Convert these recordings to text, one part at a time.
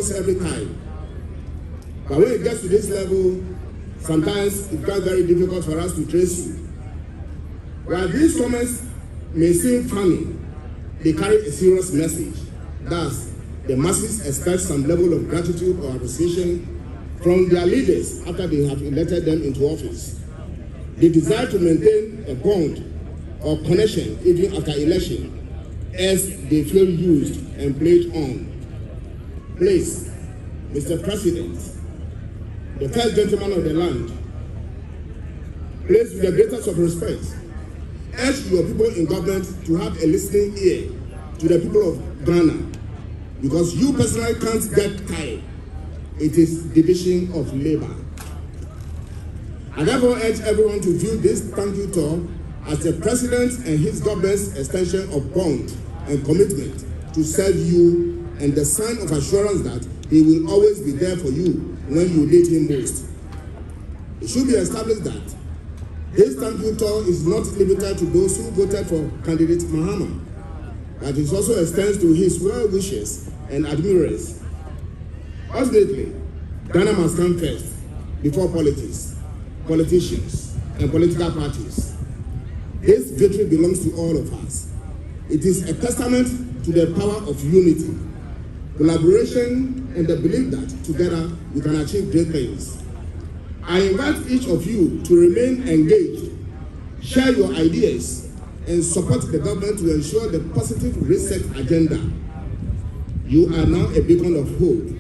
almost every time. But when it gets to this level, sometimes it becomes very difficult for us to trace you. While these comments may seem funny, they carry a serious message. Thus, the masses expect some level of gratitude or appreciation from their leaders after they have elected them into office. They desire to maintain a bond or connection even after election, as they feel used and played on. Please, Mr. President, the first gentleman of the land, please, with the greatest of respect, urge your people in government to have a listening ear to the people of Ghana, because you personally can't get tired. It is division of labor. I therefore urge everyone to view this thank you tour as the president and his government's extension of bond and commitment to serve you, and the sign of assurance that he will always be there for you when you need him most. It should be established that this thank you tour is not limited to those who voted for candidate Mahama, but it also extends to his well-wishers and admirers. Ultimately, Ghana must come first before politics, politicians, and political parties. This victory belongs to all of us. It is a testament to the power of unity, collaboration, and the belief that together we can achieve great things. I invite each of you to remain engaged, share your ideas, and support the government to ensure the positive reset agenda. You are now a beacon of hope.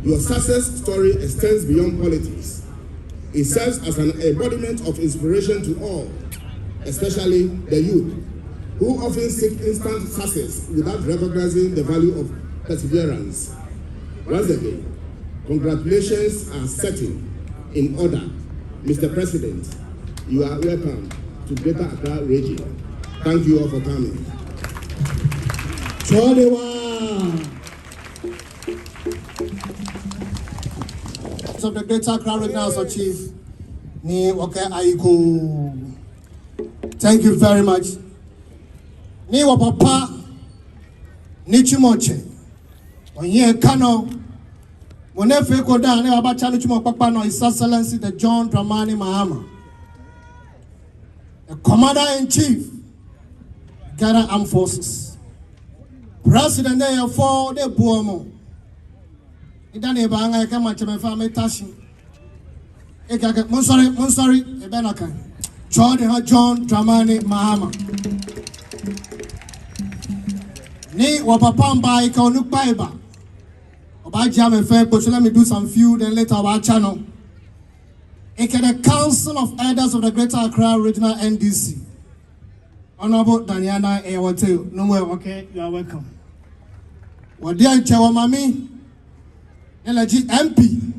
Your success story extends beyond politics. It serves as an embodiment of inspiration to all, especially the youth, who often seek instant success without recognizing the value of perseverance. Once again, congratulations are setting in order. Mr. President, you are welcome to Greater Accra region. Thank you all for coming. Dodowa of the Greater Accra Regional so Chief Ni Wake Aiko. Thank you very much. Ni Wapapa Ni Chimoche. Onye Kano. Monefe Koda ne Abacha Chimo Papa no His Excellency the John Dramani Mahama, the Commander-in-Chief, Ghana Armed Forces. President there for the Buomo. Idane Banga Kama Chemefa Metashi. Ekaka Monsori, Ebenaka. John Dramani Mahama. Ni Wapapamba Ikaunuk Baiba. So let me do some few, then later our channel. The Council of Elders of the Greater Accra Regional NDC. Honorable Daniana Ewote. No more, okay, you are welcome. Wadia Chawamami, Nelaji MP,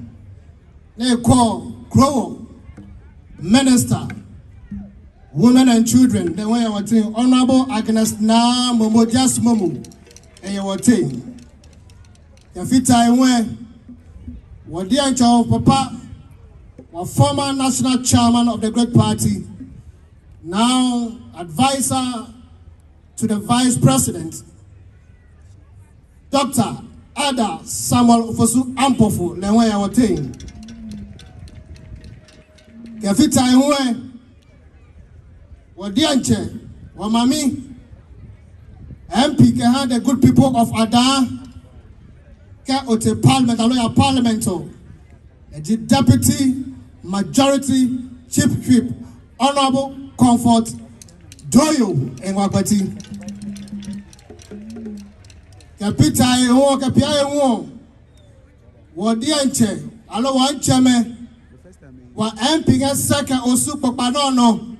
Neko Crow, Minister, Women and Children, the way I was saying, Honorable Agnes Na Momo Just Momo, and you were saying. Yafita Ewe, Wadia Chow Papa, a former national chairman of the Great Party, now advisor to the Vice President, Dr. Ada Samuel Ufosu Ampofu, Lewe Yawating. Yafita Ewe, Wadia Che, Wamami, MP Keha, the good people of Ada. Ote Parliament, a lawyer parliamental, the Deputy Majority Chief Whip, Honorable Comfort Doyo and Wagati. Capita Ewo, Capia Ewo, Wadianche, Alo Wanchame, Wa MP Saka Osupo Panono,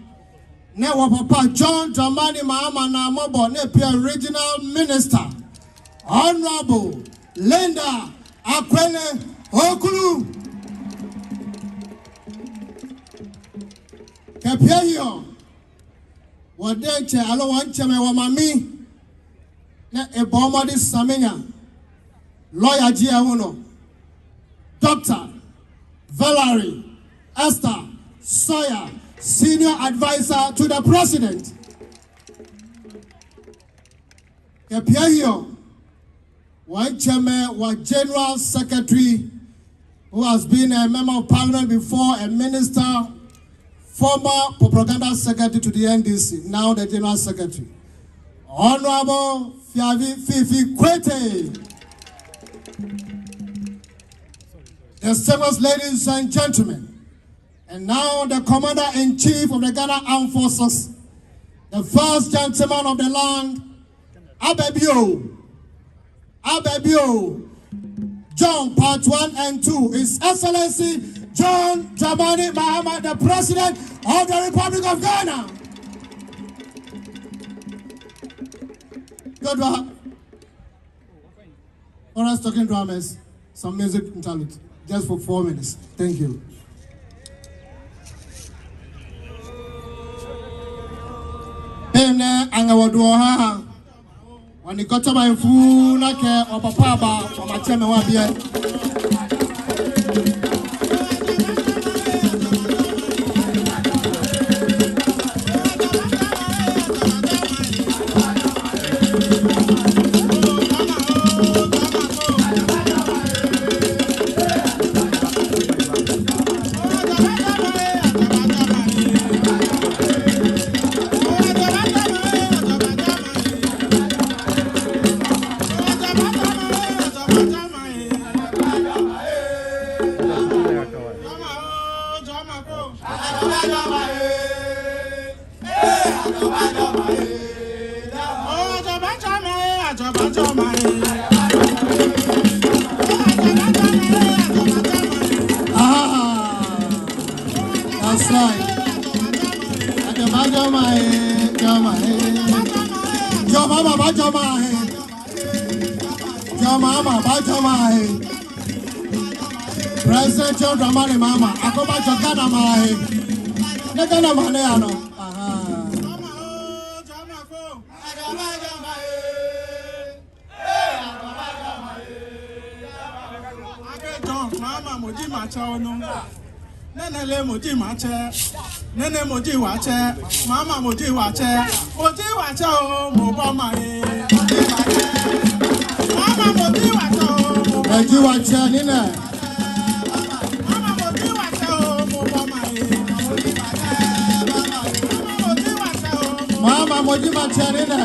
Newa Papa John Dramani Mahama na Mobo, Nepia Regional Minister, Honorable Lenda Akwele Okulu Kapio Wadenche Alo Wanchame Wamami Na Ebomadi Samenya Lawyer Giauno Dr. Valerie Esther Sawyer, Senior Advisor to the President. one chairman, one general secretary, who has been a member of parliament before, a minister, former propaganda secretary to the NDC, now the general secretary. Honorable Fifi Kwete. Distinguished ladies and gentlemen, and now the Commander-in-Chief of the Ghana Armed Forces, the first gentleman of the land, Abebio, John, Part 1 and 2, His Excellency John Dramani Mahama, the President of the Republic of Ghana. Dodowa, honest talking dramas, some music interlude, just for 4 minutes. Thank you. Angawaduha, when you got to my food, like a papa for my chairman. That's right. President John Dramani Mahama, Akoba Jogana Mahe, Negana Maneano. Mama Moji Macha Nene Moji Macha, Nene Moji Wacha, Mama Moji Wacha, Moji Wacha, Mobama, Mama Moji Wacha, Moji Wacha, Nina, Mama Moji Wacha, Mobama, Mama Moji Wacha, Nina.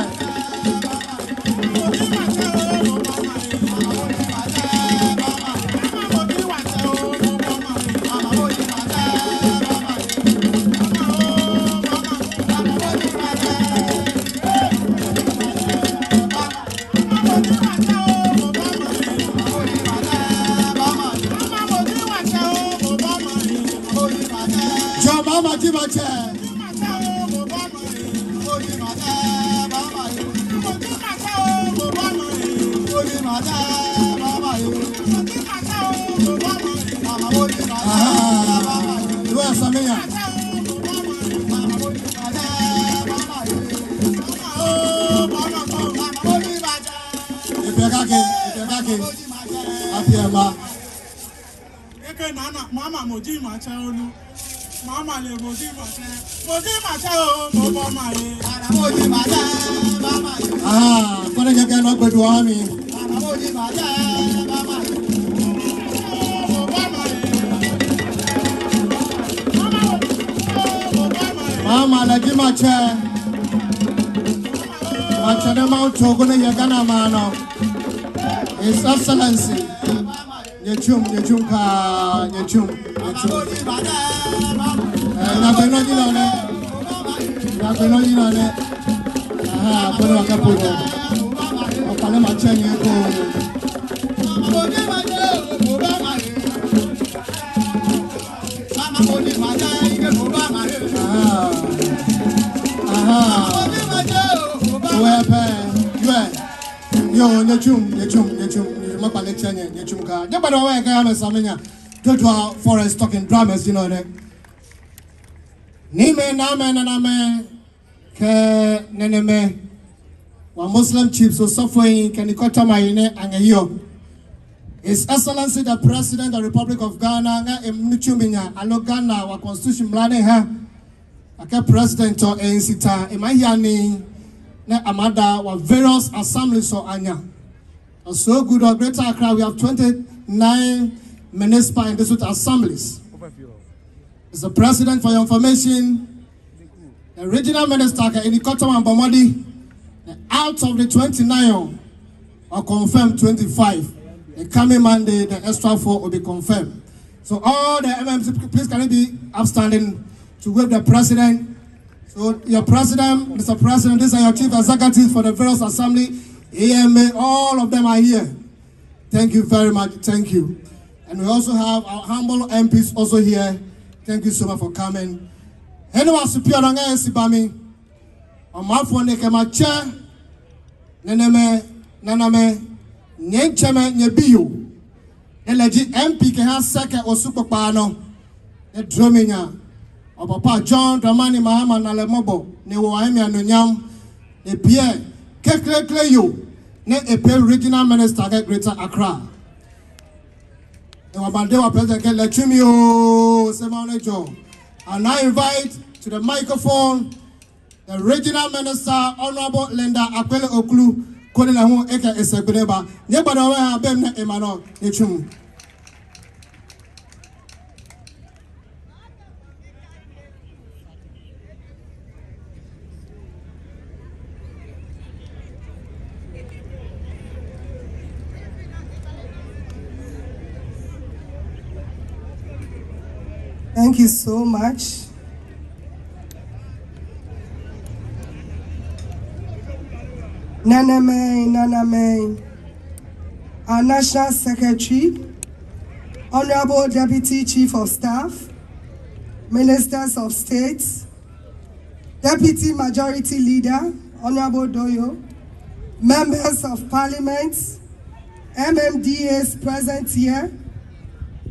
Mama Moji Macha, Mama le Moji Macha, Mobama, Moji Macha, when I get up with Wami, Moji Macha, Mama la Gimacha, Machanama Togona Yagana Mano, His Excellency. Yechum. Dodowa forest talking dramas, you know that. Nime name ke neneme wa Muslim chiefs so suffering can ikota maine angeyo. His Excellency the President of the Republic of Ghana nga emnuchuminya ano Ghana wa constitution mlane ha aka president or ensita emahia ni na amada wa various assemblies so anya So good of Greater Accra, we have 29 municipal and district assemblies. As the president, for your information, the regional minister, Inikotom and Bomodi, out of the 29 are confirmed 25. The coming Monday, the extra 4 will be confirmed. So all the MMC, please can it be upstanding to wave the president. So your president, Mr. President, these are your chief executives for the various assembly, AMA, all of them are here. Thank you very much. Thank you. And we also have our humble MPs also here. Thank you so much for coming. Anyone superior on Sibami, on my phone, Nekemacha, Naname, Nyencheme, Nebiu. Eleji MP ke ha seke osukpopa no e drominya Papa John Dramani Mahama na lemobo ne wo ahemi anonyam e Pierre kekle yo ne epe regional minister get Greater Accra e wa bandewa president ke letimi o semanejo. And I invite to the microphone the regional minister Honorable Linda Akwele Oklu. Thank you so much. Naname, our National Secretary, Honorable Deputy Chief of Staff, Ministers of State, Deputy Majority Leader, Honorable Doyo, Members of Parliament, MMDAs present here,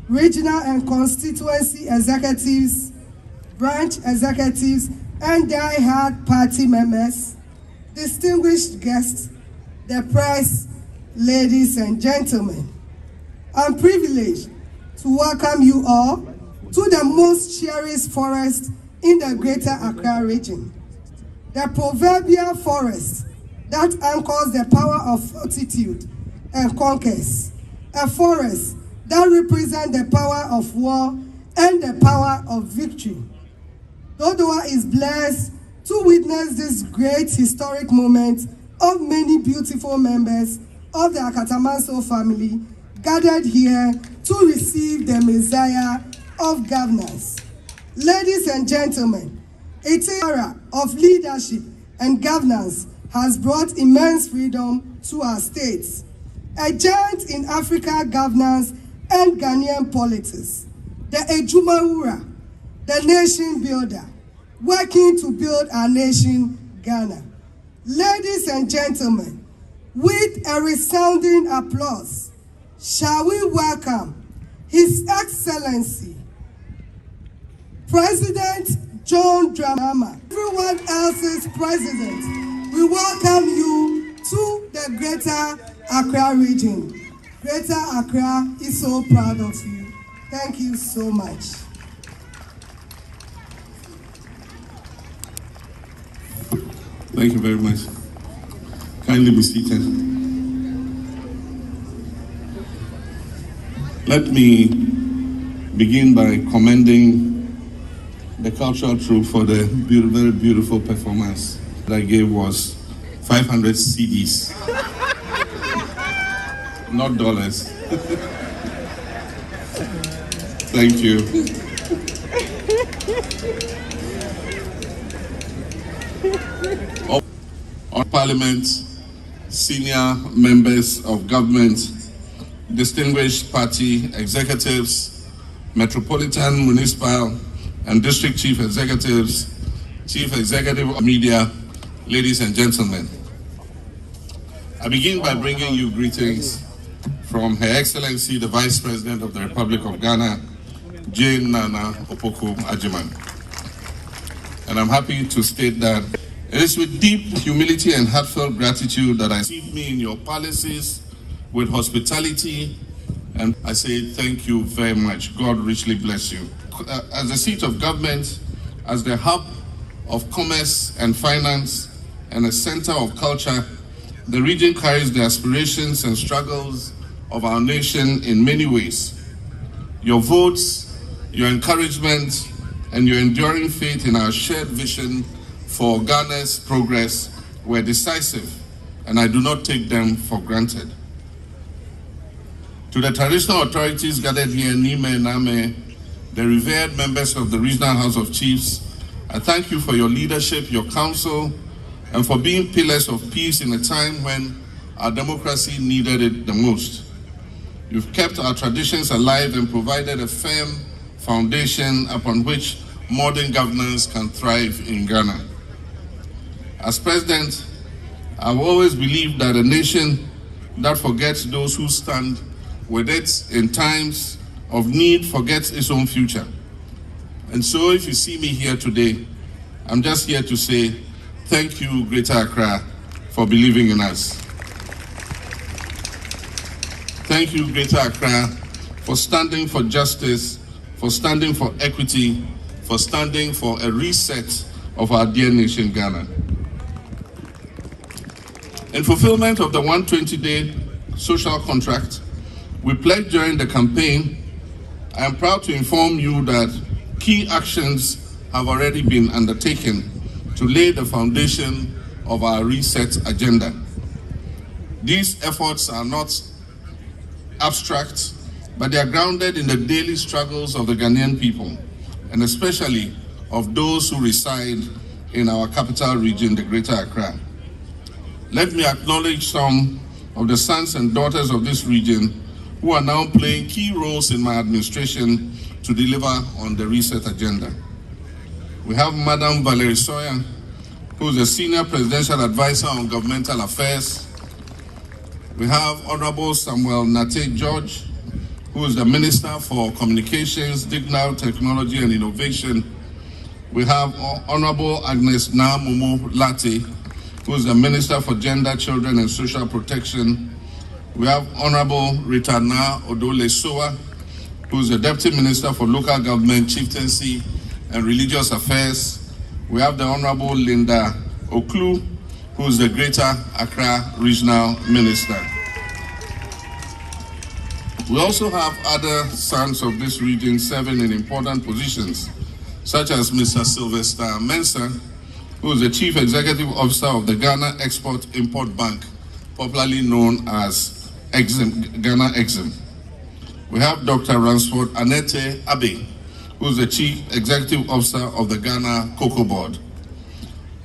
Regional and Constituency Executives, Branch Executives, and die-hard party members, distinguished guests, the press, ladies and gentlemen. I'm privileged to welcome you all to the most cherished forest in the Greater Accra region. The proverbial forest that anchors the power of fortitude and conquest. A forest that represents the power of war and the power of victory. Dodowa is blessed to witness this great historic moment of many beautiful members of the Akatamanso family gathered here to receive the Messiah of governance. Ladies and gentlemen, a era of leadership and governance has brought immense freedom to our states. A giant in Africa governance and Ghanaian politics, the Ejumawura, the nation builder, working to build our nation, Ghana. Ladies and gentlemen, with a resounding applause, shall we welcome His Excellency, President John Dramani, everyone else's president. We welcome you to the Greater Accra region. Greater Accra is so proud of you. Thank you so much. Thank you very much. Kindly be seated. Let me begin by commending the cultural troupe for the very beautiful performance that I gave. Was 500 CDs, not dollars. Thank you. On Parliament, senior members of government, distinguished party executives, metropolitan, municipal, and district chief executives, chief executive of media, ladies and gentlemen. I begin by bringing you greetings from Her Excellency, the Vice President of the Republic of Ghana, Jane Nana Opoku Ajiman. And I'm happy to state that it is with deep humility and heartfelt gratitude that I receive me in your palaces with hospitality, and I say thank you very much. God richly bless you. As the seat of government, as the hub of commerce and finance, and a center of culture, the region carries the aspirations and struggles of our nation in many ways. Your votes, your encouragement, and your enduring faith in our shared vision for Ghana's progress were decisive, and I do not take them for granted. To the traditional authorities gathered here, Nime Name, the revered members of the Regional House of Chiefs, I thank you for your leadership, your counsel, and for being pillars of peace in a time when our democracy needed it the most. You've kept our traditions alive and provided a firm foundation upon which modern governance can thrive in Ghana. As president, I've always believed that a nation that forgets those who stand with it in times of need forgets its own future. And so if you see me here today, I'm just here to say thank you, Greater Accra, for believing in us. Thank you, Greater Accra, for standing for justice, for standing for equity, for standing for a reset of our dear nation, Ghana. In fulfillment of the 120-day social contract we pledged during the campaign, I am proud to inform you that key actions have already been undertaken to lay the foundation of our reset agenda. These efforts are not abstract, but they are grounded in the daily struggles of the Ghanaian people, and especially of those who reside in our capital region, the Greater Accra. Let me acknowledge some of the sons and daughters of this region who are now playing key roles in my administration to deliver on the reset agenda. We have Madam Valerie Soya, who is the Senior Presidential Advisor on Governmental Affairs. We have Honorable Samuel Nate George, who is the Minister for Communications, Digital Technology and Innovation. We have Honorable Agnes Namomo Lati, who is the Minister for Gender, Children and Social Protection. We have Honorable Rita Na Odole Soa, who is the Deputy Minister for Local Government, Chieftaincy and Religious Affairs. We have the Honorable Linda Oklu, who is the Greater Accra Regional Minister. We also have other sons of this region serving in important positions, such as Mr. Sylvester Mensah, who is the Chief Executive Officer of the Ghana Export-Import Bank, popularly known as Ghana Exim. We have Dr. Ransford Anete Abe, who is the Chief Executive Officer of the Ghana Cocoa Board.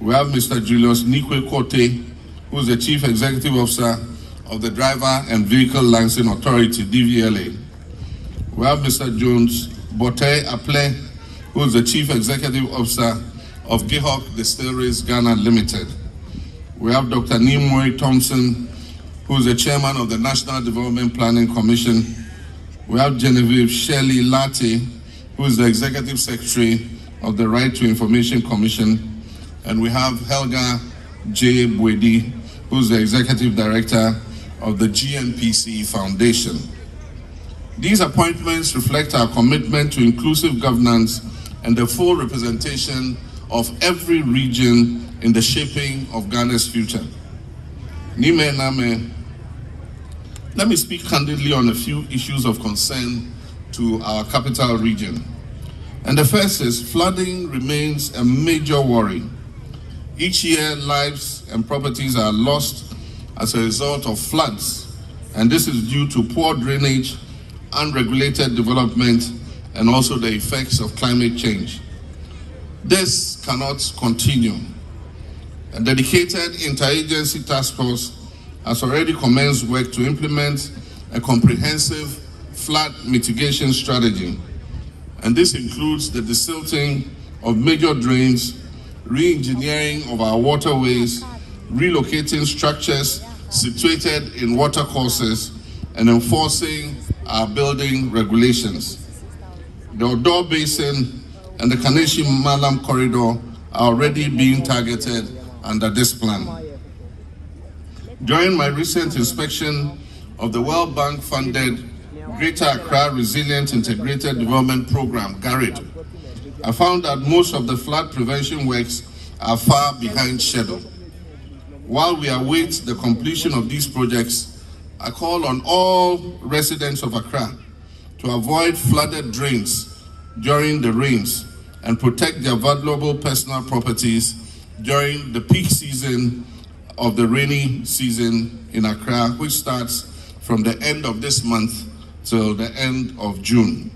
We have Mr. Julius Nikwe Kote, who is the Chief Executive Officer of the Driver and Vehicle Licensing Authority, DVLA. We have Mr. Jones Bote Aple, who is the Chief Executive Officer of Gihok Distilleries Ghana Limited. We have Dr. Nimoy Thompson, who is the Chairman of the National Development Planning Commission. We have Genevieve Shelley Lati, who is the Executive Secretary of the Right to Information Commission. And we have Helga J. Bwedi, who is the Executive Director of the GNPC Foundation. These appointments reflect our commitment to inclusive governance and the full representation of every region in the shaping of Ghana's future. Nime Name, let me speak candidly on a few issues of concern to our capital region. And the first is flooding remains a major worry. Each year, lives and properties are lost as a result of floods, and this is due to poor drainage, unregulated development, and also the effects of climate change. This cannot continue. A dedicated interagency task force has already commenced work to implement a comprehensive flood mitigation strategy. And this includes the desilting of major drains, re-engineering of our waterways, relocating structures situated in watercourses, and enforcing our building regulations. The Odo Basin and the Kaneshi Malam corridor are already being targeted under this plan. During my recent inspection of the World Bank funded Greater Accra Resilient Integrated Development Program, GARID, I found that most of the flood prevention works are far behind schedule. While we await the completion of these projects, I call on all residents of Accra to avoid flooded drains during the rains and protect their valuable personal properties during the peak season of the rainy season in Accra, which starts from the end of this month till the end of June.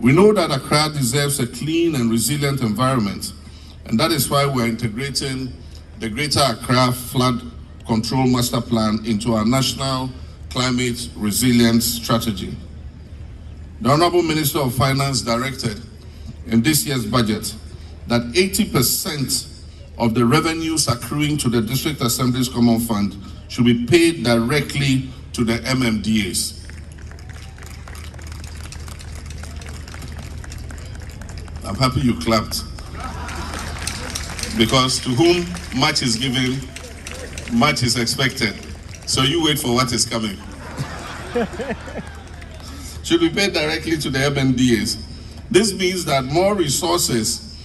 We know that Accra deserves a clean and resilient environment, and that is why we're integrating the Greater Accra Flood Control Master Plan into our National Climate Resilience Strategy. The Honorable Minister of Finance directed in this year's budget that 80% of the revenues accruing to the District Assembly's Common Fund should be paid directly to the MMDAs. I'm happy you clapped, because to whom much is given, much is expected. So you wait for what is coming. Should be paid directly to the MMDAs. This means that more resources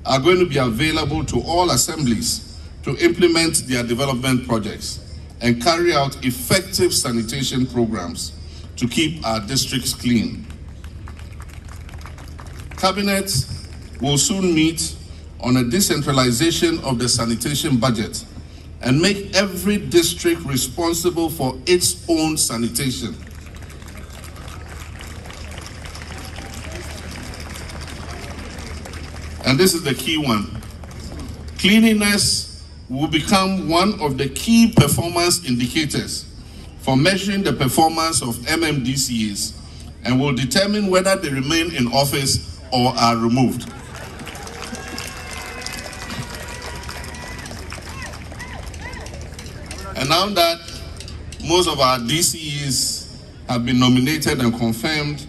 are going to be available to all assemblies to implement their development projects and carry out effective sanitation programs to keep our districts clean. Cabinet will soon meet on a decentralization of the sanitation budget and make every district responsible for its own sanitation. And this is the key one. Cleanliness will become one of the key performance indicators for measuring the performance of MMDCAs and will determine whether they remain in office or are removed. And now that most of our DCEs have been nominated and confirmed,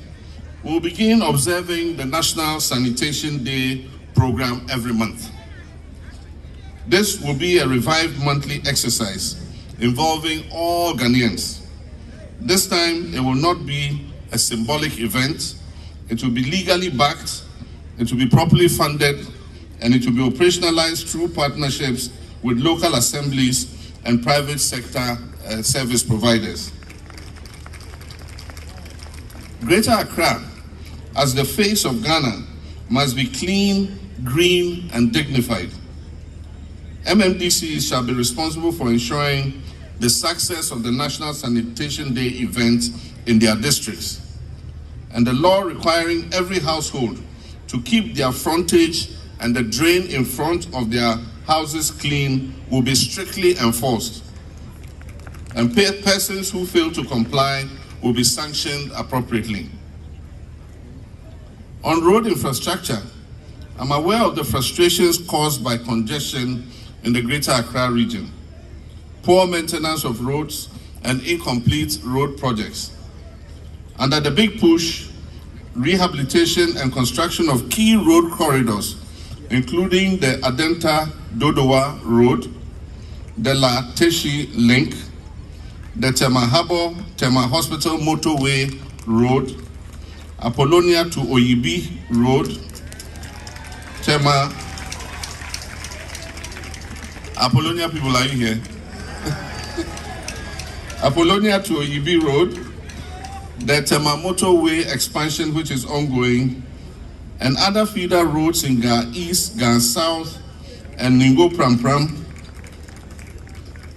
we'll begin observing the National Sanitation Day program every month. This will be a revived monthly exercise involving all Ghanaians. This time, it will not be a symbolic event. It will be legally backed, it will be properly funded, and it will be operationalized through partnerships with local assemblies and private sector service providers. Greater Accra, as the face of Ghana, must be clean, green, and dignified. MMDCs shall be responsible for ensuring the success of the National Sanitation Day event in their districts. And the law requiring every household to keep their frontage and the drain in front of their houses clean will be strictly enforced. And persons who fail to comply will be sanctioned appropriately. On road infrastructure, I'm aware of the frustrations caused by congestion in the Greater Accra region, poor maintenance of roads, and incomplete road projects. Under the big push, rehabilitation and construction of key road corridors, including the Adenta-Dodowa Road, the La Teshi Link, the Tema Hospital Motorway Road, Apollonia to Oyibi Road, Apollonia people, are you here? Apollonia to Oyibi Road, the Tema Motorway expansion, which is ongoing, and other feeder roads in Ga East, Ga South, and Ningo Pram,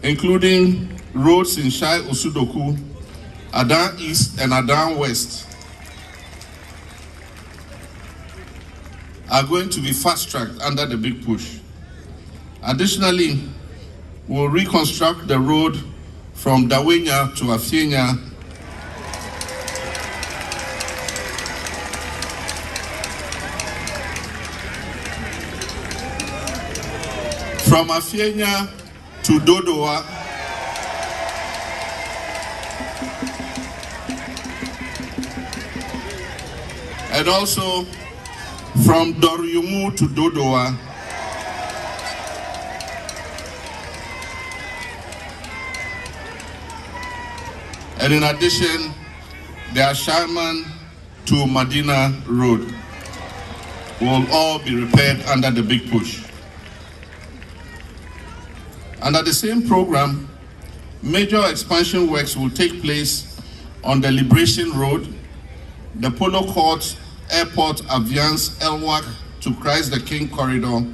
including roads in Shai Osudoku, Adan East, and Adan West, are going to be fast-tracked under the big push. Additionally, we'll reconstruct the road from Dawenya to Afienya from Afienya to Dodowa, and also from Doryumu to Dodowa, and in addition, the Asharman to Medina Road will all be repaired under the big push. Under the same program, major expansion works will take place on the Liberation Road, the Polo Court, Airport, Aviance, Elwak to Christ the King corridor,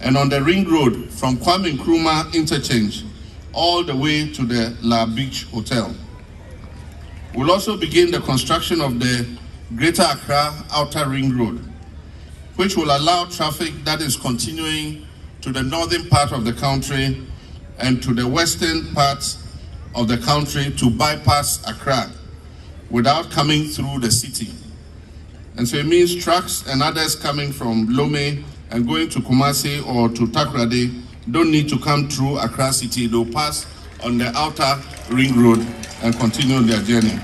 and on the Ring Road from Kwame Nkrumah interchange all the way to the La Beach Hotel. We'll also begin the construction of the Greater Accra Outer Ring Road, which will allow traffic that is continuing to the northern part of the country and to the western part of the country to bypass Accra without coming through the city. And so it means trucks and others coming from Lome and going to Kumasi or to Takoradi don't need to come through Accra city. They'll pass on the outer ring road and continue their journey.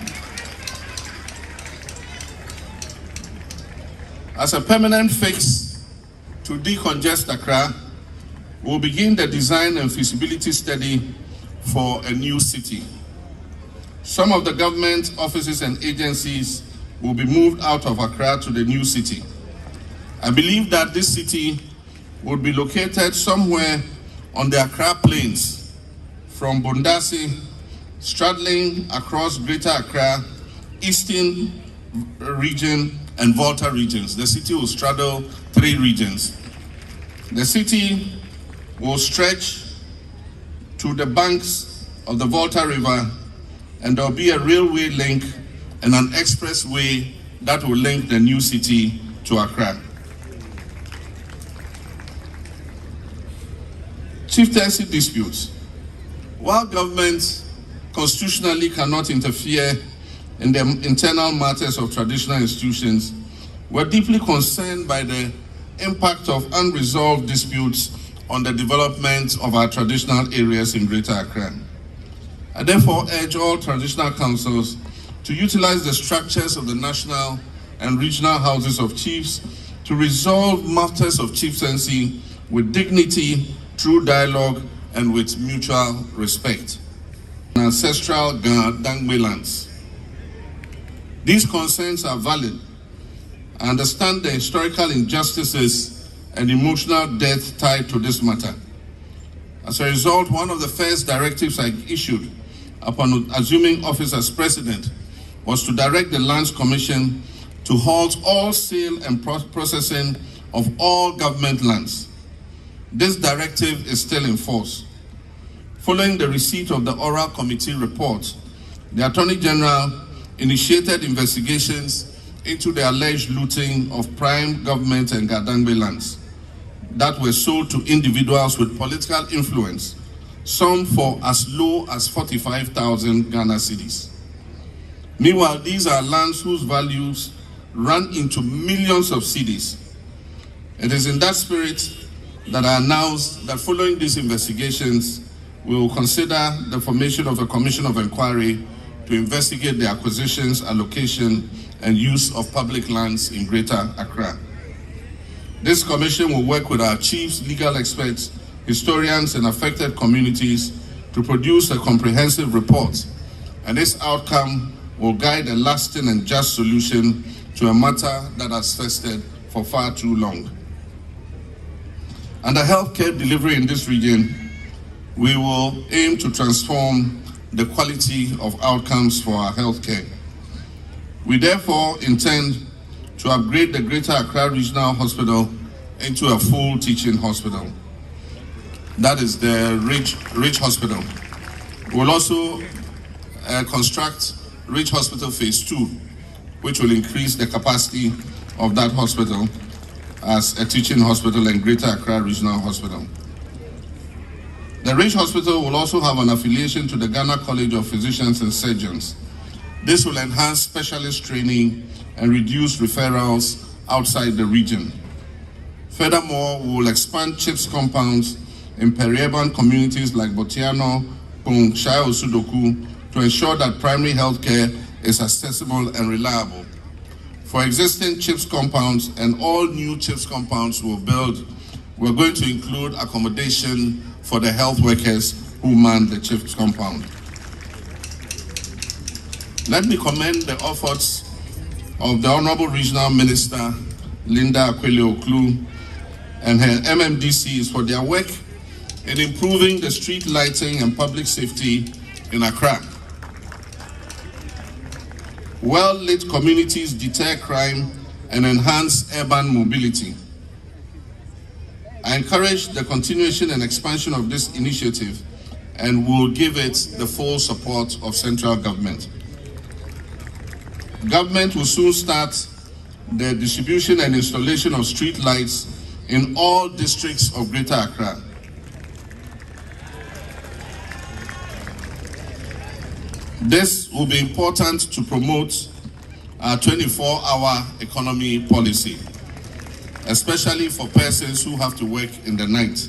As a permanent fix to decongest Accra, we'll begin the design and feasibility study for a new city. Some of the government offices and agencies will be moved out of Accra to the new city. I believe that this city will be located somewhere on the Accra Plains, from Bondasi, straddling across Greater Accra, Eastern region, and Volta regions. The city will straddle 3 regions. The city will stretch to the banks of the Volta River, and there will be a railway link and an expressway that will link the new city to Accra. Chieftaincy disputes. While governments constitutionally cannot interfere in the internal matters of traditional institutions, we're deeply concerned by the impact of unresolved disputes on the development of our traditional areas in Greater Accra. I therefore urge all traditional councils to utilize the structures of the national and regional houses of chiefs to resolve matters of chieftaincy with dignity, through dialogue, and with mutual respect. Ancestral Dangme lands. These concerns are valid. I understand the historical injustices and emotional death tied to this matter. As a result, one of the first directives I issued upon assuming office as president was to direct the Lands Commission to halt all sale and processing of all government lands. This directive is still in force. Following the receipt of the oral committee report, the Attorney General initiated investigations into the alleged looting of prime government and Gadangbe lands that were sold to individuals with political influence, some for as low as 45,000 Ghana cedis. Meanwhile, these are lands whose values run into millions of cedis. It is in that spirit that I announced that following these investigations, we will consider the formation of a commission of inquiry to investigate the acquisitions, allocation, and use of public lands in Greater Accra. This commission will work with our chiefs, legal experts, historians, and affected communities to produce a comprehensive report, and this outcome will guide a lasting and just solution to a matter that has festered for far too long. Under healthcare delivery in this region, we will aim to transform the quality of outcomes for our healthcare. We therefore intend to upgrade the Greater Accra Regional Hospital into a full teaching hospital. That is the Ridge Hospital. We'll also construct Ridge Hospital Phase 2, which will increase the capacity of that hospital as a teaching hospital and Greater Accra Regional Hospital. The Ridge Hospital will also have an affiliation to the Ghana College of Physicians and Surgeons. This will enhance specialist training and reduce referrals outside the region. Furthermore, we will expand CHIPS compounds in peri-urban communities like Botiano, Pung, Shai Osudoku to ensure that primary health care is accessible and reliable. For existing CHIPS compounds and all new CHIPS compounds we'll build, we're going to include accommodation for the health workers who man the CHIPS compound. Let me commend the efforts of the Honorable Regional Minister, Linda Akwele Oklu, and her MMDCs for their work in improving the street lighting and public safety in Accra. Well-lit communities deter crime and enhance urban mobility. I encourage the continuation and expansion of this initiative and will give it the full support of central government. Government will soon start the distribution and installation of street lights in all districts of Greater Accra. This will be important to promote our 24-hour economy policy, especially for persons who have to work in the night.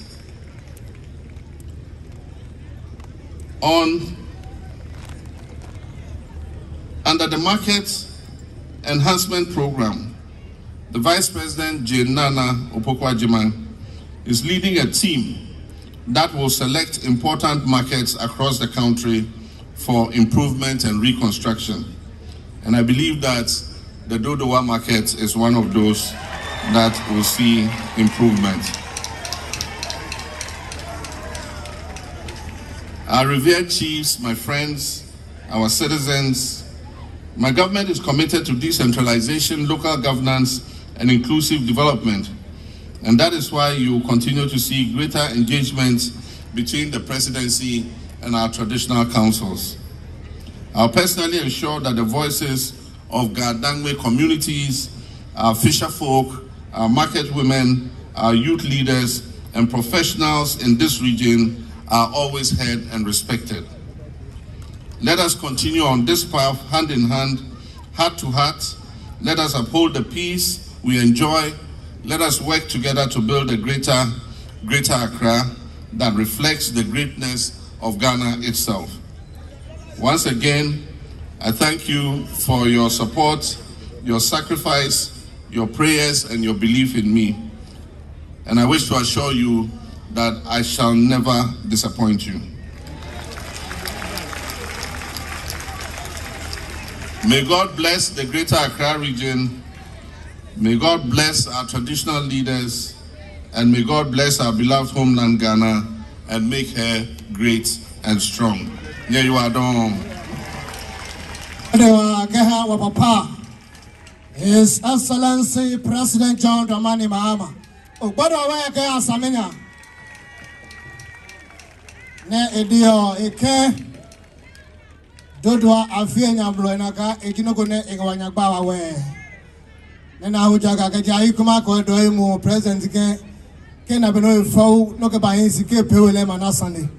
Under the Market Enhancement Program, the Vice President Jane Nana Opoku-Agyeman is leading a team that will select important markets across the country for improvement and reconstruction. And I believe that the Dodowa market is one of those that will see improvement. Our revered chiefs, my friends, our citizens, my government is committed to decentralization, local governance, and inclusive development. And that is why you will continue to see greater engagement between the presidency and our traditional councils. I'll personally ensure that the voices of Gardangme communities, our fisher folk, our market women, our youth leaders, and professionals in this region are always heard and respected. Let us continue on this path hand in hand, heart to heart. Let us uphold the peace we enjoy. Let us work together to build a greater Accra that reflects the greatness of Ghana itself. Once again, I thank you for your support, your sacrifice, your prayers, and your belief in me. And I wish to assure you that I shall never disappoint you. May God bless the Greater Accra region. May God bless our traditional leaders, and may God bless our beloved homeland Ghana and make her great and strong. Here you are, Dom. His Excellency President John Dramani Mahama. Dodowa Samina. Ne edio eke Dodowa afienya bloenaka ekinogone egawanya bawa we. Nena hujaga kaja ikuma ko do mu president ke na beno fo no ke bayin sike pewele manasane.